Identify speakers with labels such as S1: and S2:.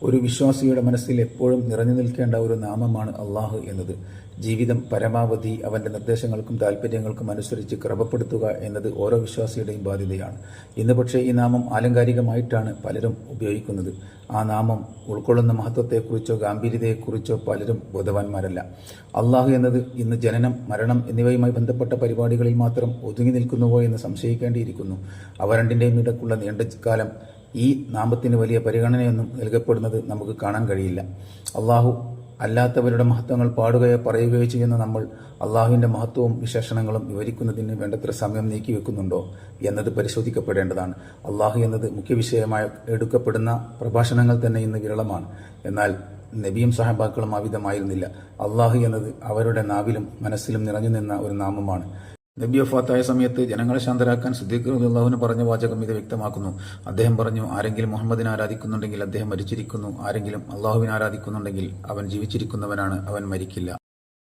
S1: ഒരു വിശ്വാസിയുടെ മനസ്സിൽ എപ്പോഴും നിറഞ്ഞു നിൽക്കേണ്ട ഒരു നാമമാണ് അള്ളാഹു എന്നത്. ജീവിതം പരമാവധി അവന്റെ നിർദ്ദേശങ്ങൾക്കും താൽപ്പര്യങ്ങൾക്കും അനുസരിച്ച് ക്രമപ്പെടുത്തുക എന്നത് ഓരോ വിശ്വാസിയുടെയും ബാധ്യതയാണ്. ഇന്ന് പക്ഷേ ഈ നാമം ആലങ്കാരികമായിട്ടാണ് പലരും ഉപയോഗിക്കുന്നത്. ആ നാമം ഉൾക്കൊള്ളുന്ന മഹത്വത്തെക്കുറിച്ചോ ഗാംഭീര്യതയെക്കുറിച്ചോ പലരും ബോധവാന്മാരല്ല. അള്ളാഹു എന്നത് ഇന്ന് ജനനം, മരണം എന്നിവയുമായി ബന്ധപ്പെട്ട പരിപാടികളിൽ മാത്രം ഒതുങ്ങി നിൽക്കുന്നുവോ എന്ന് സംശയിക്കേണ്ടിയിരിക്കുന്നു. അവ രണ്ടിന്റെയും ഇടയ്ക്കുള്ള നീണ്ട കാലം ഈ നാമത്തിന് വലിയ പരിഗണനയൊന്നും നൽകപ്പെടുന്നത് നമുക്ക് കാണാൻ കഴിയില്ല. അള്ളാഹു അല്ലാത്തവരുടെ മഹത്വങ്ങൾ പാടുകയോ പറയുകയോ ചെയ്യുന്ന നമ്മൾ അള്ളാഹുവിന്റെ മഹത്വവും വിശേഷണങ്ങളും വിവരിക്കുന്നതിന് വേണ്ടത്ര സമയം നീക്കിവെക്കുന്നുണ്ടോ എന്നത് പരിശോധിക്കപ്പെടേണ്ടതാണ്. അള്ളാഹു എന്നത് മുഖ്യ വിഷയമായി എടുക്കപ്പെടുന്ന പ്രഭാഷണങ്ങൾ തന്നെ ഇന്ന് വിരളമാണ്. എന്നാൽ നബിയും സഹബാക്കളും അവിധമായിരുന്നില്ല. അള്ളാഹു എന്നത് അവരുടെ നാവിലും മനസ്സിലും നിറഞ്ഞു നിന്ന ഒരു നാമമാണ്. നബി വഫാത്തായ സമയത്ത് ജനങ്ങളെ ശാന്തരാക്കാൻ സിദ്ദീഖ് റളിയല്ലാഹു പറഞ്ഞ വാചകം ഇത് വ്യക്തമാക്കുന്നു. അദ്ദേഹം പറഞ്ഞു, ആരെങ്കിലും മുഹമ്മദിനെ ആരാധിക്കുന്നുണ്ടെങ്കിൽ അദ്ദേഹം മരിച്ചിരിക്കുന്നു, ആരെങ്കിലും അള്ളാഹുവിനെ ആരാധിക്കുന്നുണ്ടെങ്കിൽ അവൻ ജീവിച്ചിരിക്കുന്നവനാണ്, അവൻ മരിക്കില്ല.